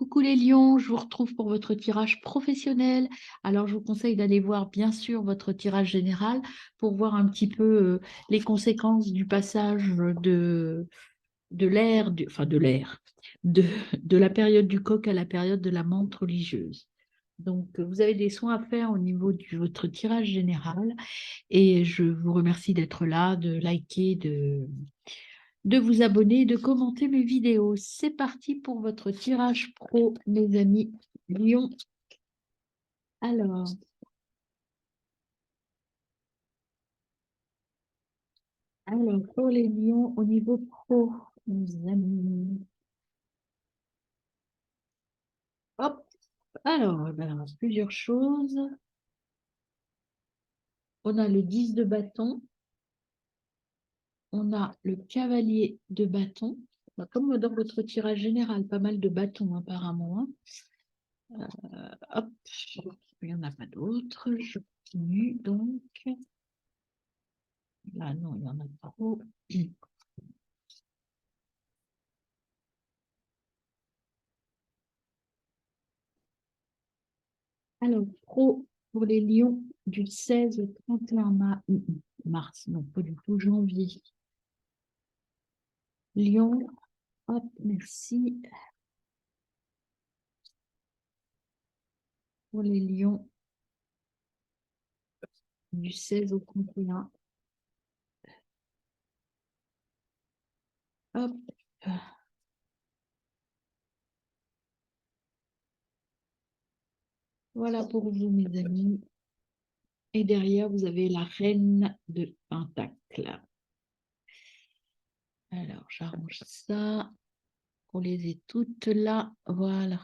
Coucou les lions, je vous retrouve pour votre tirage professionnel. Alors, je vous conseille d'aller voir bien sûr votre tirage général pour voir un petit peu les conséquences du passage de l'ère, enfin de l'ère, de, de la période du coq à la période de la menthe religieuse. Donc, vous avez des soins à faire au niveau de votre tirage général et je vous remercie d'être là, de liker, de vous abonner et de commenter mes vidéos. C'est parti pour votre tirage pro, mes amis Lion. Alors, pour les lions au niveau pro, mes amis. Hop, alors, ben, plusieurs choses. On a le 10 de bâton. On a le cavalier de bâton. Ben, comme dans votre tirage général, pas mal de bâtons apparemment, hein. Hop, il n'y en a pas d'autres. Je continue donc. Là, non, il y en a pas trop. Alors, pro pour les lions du 16 au 31 mars, non, pas du tout, janvier. Lion, hop, merci. Pour les lions du 16 au 31. Hop. Voilà pour vous, mes amis. Et derrière, vous avez la reine de Pentacle. Alors, j'arrange ça. On les est toutes là. Voilà.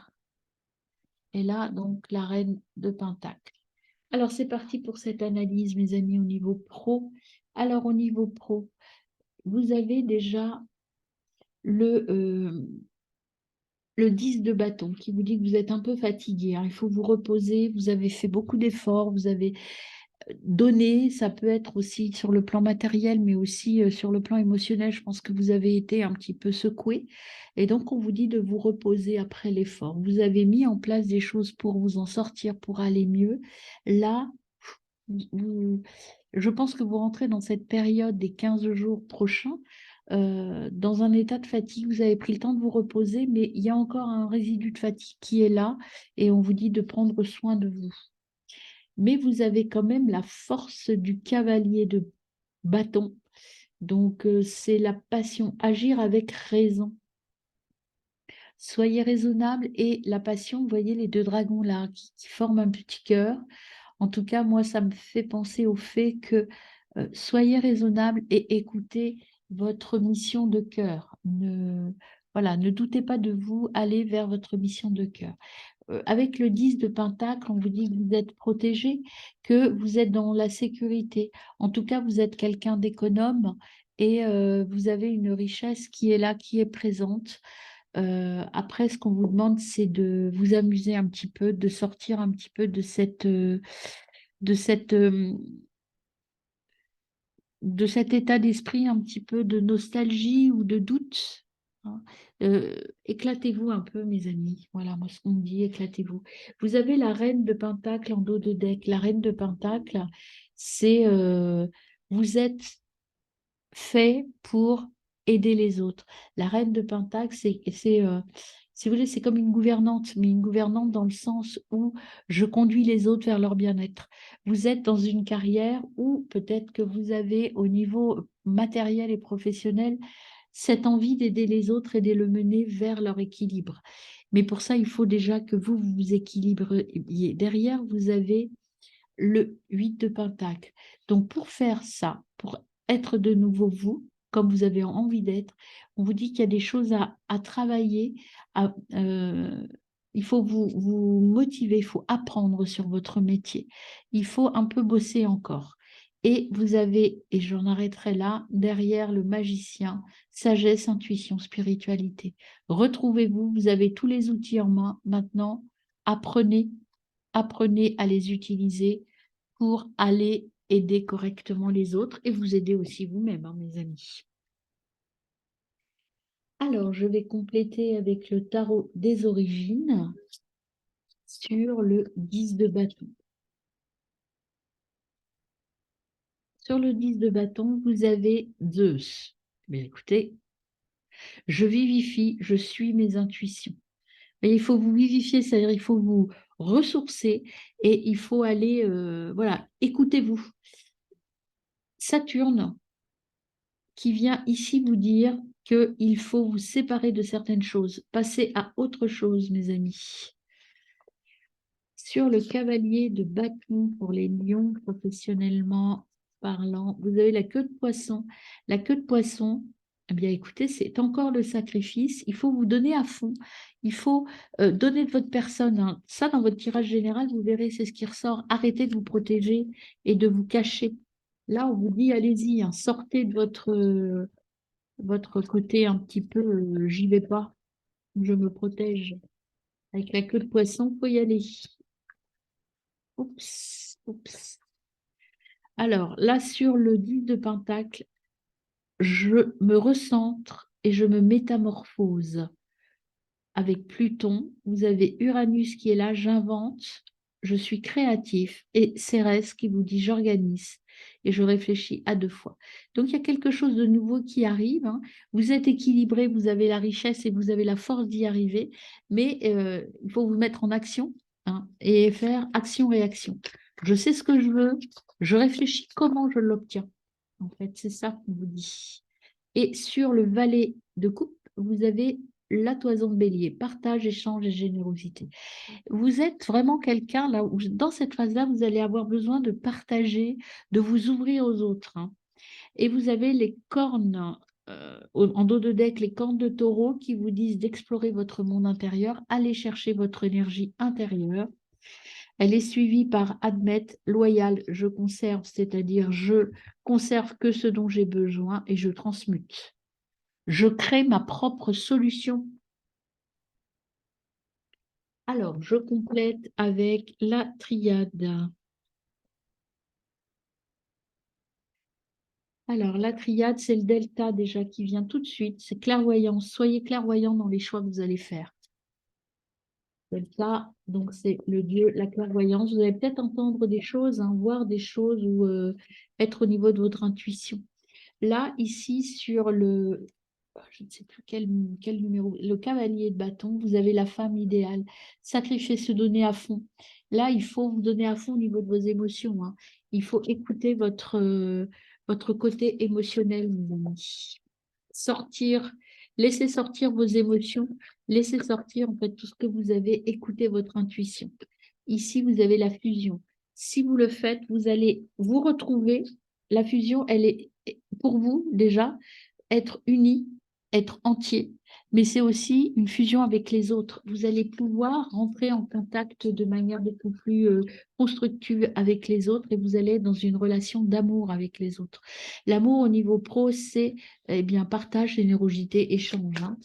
Et là, donc, la reine de Pentacle. Alors, c'est parti pour cette analyse, mes amis, au niveau pro. Alors, au niveau pro, vous avez déjà le, le 10 de bâton qui vous dit que vous êtes un peu fatigué, hein. Il faut vous reposer, vous avez fait beaucoup d'efforts, vous avez donné, ça peut être aussi sur le plan matériel, mais aussi sur le plan émotionnel. Je pense que vous avez été un petit peu secoué. Et donc, on vous dit de vous reposer après l'effort. Vous avez mis en place des choses pour vous en sortir, pour aller mieux. Là, je pense que vous rentrez dans cette période des 15 jours prochains dans un état de fatigue. Vous avez pris le temps de vous reposer, mais il y a encore un résidu de fatigue qui est là et on vous dit de prendre soin de vous. Mais vous avez quand même la force du cavalier de bâton. Donc, c'est la passion, agir avec raison. Soyez raisonnable et la passion, vous voyez les deux dragons là qui forment un petit cœur. En tout cas, moi, ça me fait penser au fait que soyez raisonnable et écoutez votre mission de cœur. Voilà, ne doutez pas de vous, allez vers votre mission de cœur. Avec le 10 de Pentacle, on vous dit que vous êtes protégé, que vous êtes dans la sécurité. En tout cas, vous êtes quelqu'un d'économe et vous avez une richesse qui est là, qui est présente. Après, ce qu'on vous demande, c'est de vous amuser un petit peu, de sortir un petit peu de cette, euh, de cet état d'esprit un petit peu de nostalgie ou de doute, hein. Éclatez-vous un peu, mes amis. Voilà, moi, ce qu'on me dit, éclatez-vous. Vous avez la reine de Pentacle en dos de deck. La reine de Pentacle, c'est vous êtes fait pour aider les autres. La reine de Pentacle, si vous voulez, c'est comme une gouvernante, mais une gouvernante dans le sens où je conduis les autres vers leur bien-être. Vous êtes dans une carrière où peut-être que vous avez au niveau matériel et professionnel cette envie d'aider les autres et de le mener vers leur équilibre. Mais pour ça, il faut déjà que vous vous équilibriez. Derrière, vous avez le 8 de Pentacle. Donc, pour faire ça, pour être de nouveau vous, comme vous avez envie d'être, on vous dit qu'il y a des choses à travailler, il faut vous motiver, il faut apprendre sur votre métier, il faut un peu bosser encore. Et vous avez, et j'en arrêterai là, derrière le magicien, sagesse, intuition, spiritualité. Retrouvez-vous, vous avez tous les outils en main. Maintenant, apprenez à les utiliser pour aller aider correctement les autres et vous aider aussi vous-même, hein, mes amis. Alors, je vais compléter avec le tarot des origines sur le 10 de bâton. Sur le 10 de bâton, vous avez Zeus. Mais écoutez, je vivifie, je suis mes intuitions. Mais il faut vous vivifier, c'est-à-dire il faut vous ressourcer et il faut aller, voilà, écoutez-vous. Saturne qui vient ici vous dire qu'il faut vous séparer de certaines choses, passer à autre chose, mes amis. Sur le cavalier de bâton pour les lions, professionnellement parlant, vous avez la queue de poisson. La queue de poisson, eh bien écoutez, c'est encore le sacrifice. Il faut vous donner à fond. Il faut donner de votre personne, hein. Ça, dans votre tirage général, vous verrez, c'est ce qui ressort. Arrêtez de vous protéger et de vous cacher. Là, on vous dit, allez-y, hein, sortez de votre côté un petit peu, j'y vais pas, je me protège. Avec la queue de poisson, il faut y aller. Oups, oups. Alors, là, sur le 10 de Pentacle, je me recentre et je me métamorphose. Avec Pluton, vous avez Uranus qui est là, j'invente, je suis créatif, et Cérès qui vous dit j'organise et je réfléchis à deux fois. Donc il y a quelque chose de nouveau qui arrive, hein. Vous êtes équilibré, vous avez la richesse et vous avez la force d'y arriver, mais il faut vous mettre en action, hein, et faire action-réaction. Je sais ce que je veux, je réfléchis comment je l'obtiens. En fait, c'est ça qu'on vous dit. Et sur le valet de coupe, vous avez la toison de bélier, partage, échange et générosité. Vous êtes vraiment quelqu'un, là, où dans cette phase-là, vous allez avoir besoin de partager, de vous ouvrir aux autres, hein. Et vous avez les cornes, en dos de deck, les cornes de taureau qui vous disent d'explorer votre monde intérieur, aller chercher votre énergie intérieure. Elle est suivie par admettre, loyal, je conserve, c'est-à-dire je conserve que ce dont j'ai besoin et je transmute. Je crée ma propre solution. Alors, je complète avec la triade. Alors, la triade, c'est le delta déjà qui vient tout de suite. C'est clairvoyance. Soyez clairvoyant dans les choix que vous allez faire. Delta, donc c'est le dieu, la clairvoyance. Vous allez peut-être entendre des choses, hein, voir des choses ou être au niveau de votre intuition. Là, ici, sur le, je ne sais plus quel numéro, le cavalier de bâton, vous avez la femme idéale. Sacrifier, se donner à fond. Là, il faut vous donner à fond au niveau de vos émotions, hein. Il faut écouter votre côté émotionnel, mes amis. Sortir, laissez sortir vos émotions, laissez sortir en fait tout ce que vous avez, écoutez votre intuition. Ici, vous avez la fusion. Si vous le faites, vous allez vous retrouver. La fusion, elle est pour vous déjà être unis, être entier, mais c'est aussi une fusion avec les autres. Vous allez pouvoir rentrer en contact de manière beaucoup plus constructive avec les autres et vous allez être dans une relation d'amour avec les autres. L'amour au niveau pro, c'est eh bien partage, générosité, échange, hein.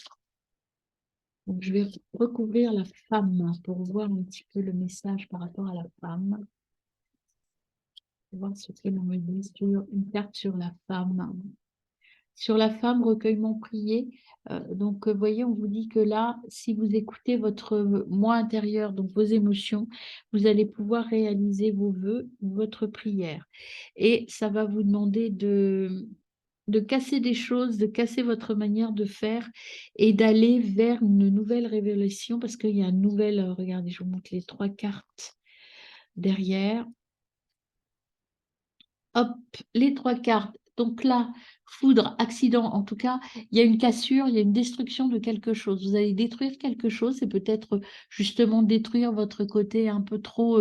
Donc, je vais recouvrir la femme pour voir un petit peu le message par rapport à la femme. Voir ce que l'on me dit sur une carte sur la femme. Sur la femme, recueillement prié. Donc, voyez, on vous dit que là, si vous écoutez votre moi intérieur, donc vos émotions, vous allez pouvoir réaliser vos vœux, votre prière. Et ça va vous demander de casser des choses, de casser votre manière de faire et d'aller vers une nouvelle révélation parce qu'il y a une nouvelle, regardez, je vous montre les trois cartes derrière. Hop, les trois cartes. Donc là, foudre, accident, en tout cas, il y a une cassure, il y a une destruction de quelque chose. Vous allez détruire quelque chose, c'est peut-être justement détruire votre côté un peu trop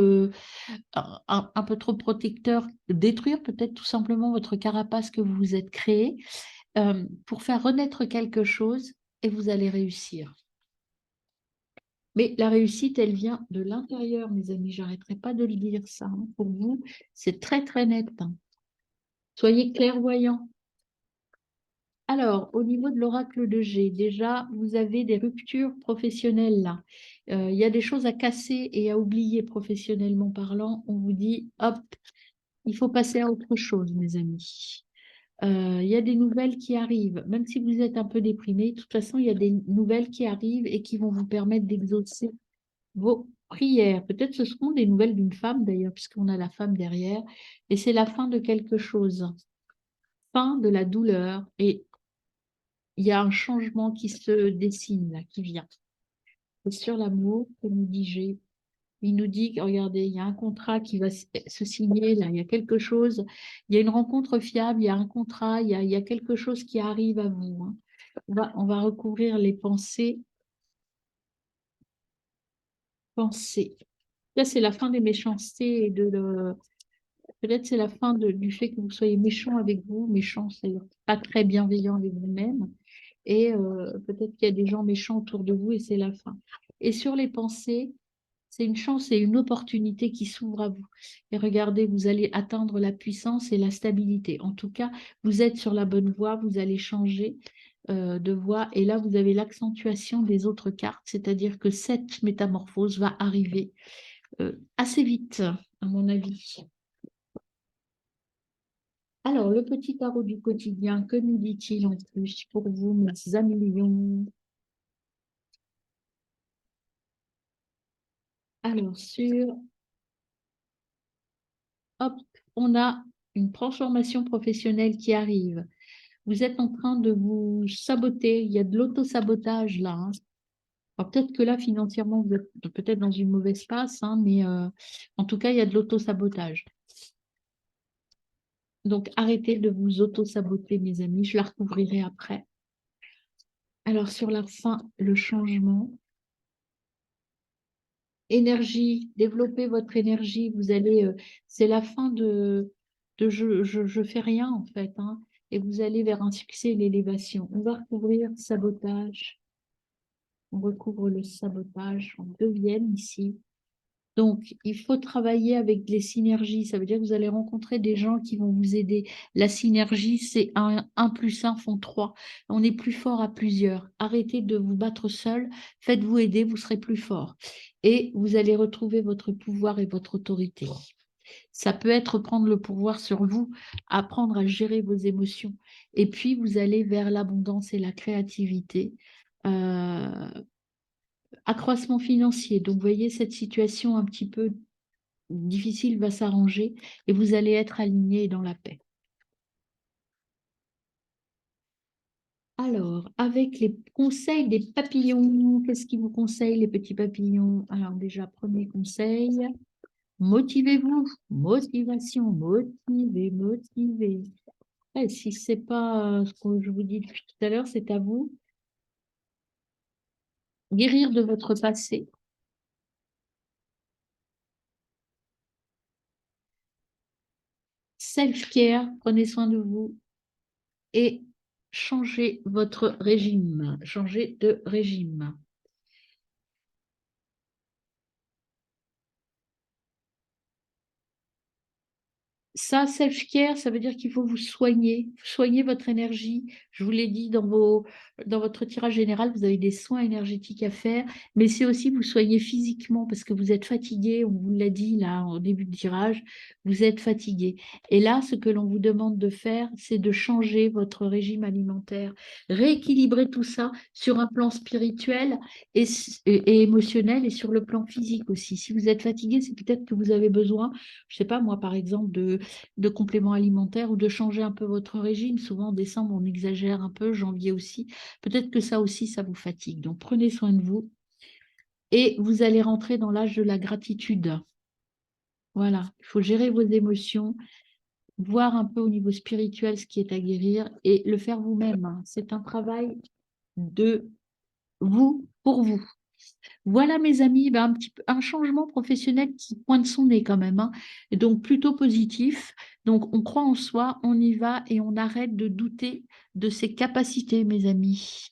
protecteur, détruire peut-être tout simplement votre carapace que vous vous êtes créé pour faire renaître quelque chose et vous allez réussir. Mais la réussite, elle vient de l'intérieur, mes amis. J'arrêterai pas de le dire ça, hein. Pour vous, c'est très, très net, hein. Soyez clairvoyants. Alors, au niveau de l'oracle de G, déjà, vous avez des ruptures professionnelles là. Il y a des choses à casser et à oublier professionnellement parlant. On vous dit, hop, il faut passer à autre chose, mes amis. Il y a des nouvelles qui arrivent. Même si vous êtes un peu déprimé, de toute façon, il y a des nouvelles qui arrivent et qui vont vous permettre d'exaucer vos prières. Peut-être ce seront des nouvelles d'une femme d'ailleurs, puisqu'on a la femme derrière. Et c'est la fin de quelque chose, fin de la douleur. Et il y a un changement qui se dessine là, qui vient. Et sur l'amour, que nous dit G, il nous dit, regardez, il y a un contrat qui va se signer, là, il y a quelque chose, il y a une rencontre fiable, il y a un contrat, il y a quelque chose qui arrive à vous, hein. On va recouvrir les pensées. Pensées. Là, c'est la fin des méchancetés et peut-être c'est la fin du fait que vous soyez méchant avec vous, méchant, c'est pas très bienveillant avec vous-même. Et peut-être qu'il y a des gens méchants autour de vous et c'est la fin. Et sur les pensées, c'est une chance et une opportunité qui s'ouvre à vous. Et regardez, vous allez atteindre la puissance et la stabilité. En tout cas, vous êtes sur la bonne voie, vous allez changer de voie. Et là, vous avez l'accentuation des autres cartes, c'est-à-dire que cette métamorphose va arriver assez vite, à mon avis. Alors, le petit tarot du quotidien, que nous dit-il en plus pour vous, mes amis lions? Alors, hop, on a une transformation professionnelle qui arrive. Vous êtes en train de vous saboter. Il y a de l'auto-sabotage là, hein. Alors, peut-être que là, financièrement, vous êtes peut-être dans une mauvaise passe, hein, mais en tout cas, il y a de l'auto-sabotage. Donc, arrêtez de vous auto-saboter, mes amis. Je la recouvrirai après. Alors, sur la fin, le changement. Énergie, développez votre énergie. Vous allez, c'est la fin de je fais rien en fait, hein, et vous allez vers un succès et l'élévation. On va recouvrir sabotage. On recouvre le sabotage. On devient ici. Donc, il faut travailler avec les synergies. Ça veut dire que vous allez rencontrer des gens qui vont vous aider. La synergie, c'est 1 plus 1 font 3. On est plus fort à plusieurs. Arrêtez de vous battre seul. Faites-vous aider, vous serez plus fort. Et vous allez retrouver votre pouvoir et votre autorité. Ça peut être prendre le pouvoir sur vous, apprendre à gérer vos émotions. Et puis, vous allez vers l'abondance et la créativité. Euh, Accroissement financier. Donc, vous voyez, cette situation un petit peu difficile va s'arranger et vous allez être aligné dans la paix. Alors, avec les conseils des papillons, qu'est-ce qu'ils vous conseillent, les petits papillons? Alors, déjà, premier conseil, motivez-vous, motivation, motivez, motivez. Et si ce n'est pas ce que je vous dis depuis tout à l'heure, c'est à vous. Guérir de votre passé. Self-care, prenez soin de vous et changez votre régime. Changez de régime. Ça, self-care, ça veut dire qu'il faut vous soigner, soigner votre énergie. Je vous l'ai dit dans votre tirage général, vous avez des soins énergétiques à faire, mais c'est aussi vous soigner physiquement parce que vous êtes fatigué, on vous l'a dit là au début du tirage, vous êtes fatigué. Et là, ce que l'on vous demande de faire, c'est de changer votre régime alimentaire, rééquilibrer tout ça sur un plan spirituel et émotionnel et sur le plan physique aussi. Si vous êtes fatigué, c'est peut-être que vous avez besoin, je sais pas moi par exemple, de compléments alimentaires ou de changer un peu votre régime. Souvent en décembre, on exagère un peu, janvier aussi. Peut-être que ça aussi, ça vous fatigue. Donc prenez soin de vous et vous allez rentrer dans l'âge de la gratitude. Voilà, il faut gérer vos émotions, voir un peu au niveau spirituel ce qui est à guérir et le faire vous-même, hein. C'est un travail de vous pour vous. Voilà, mes amis, ben, un changement professionnel qui pointe son nez quand même, hein. Et donc plutôt positif. Donc on croit en soi, on y va et on arrête de douter de ses capacités, mes amis.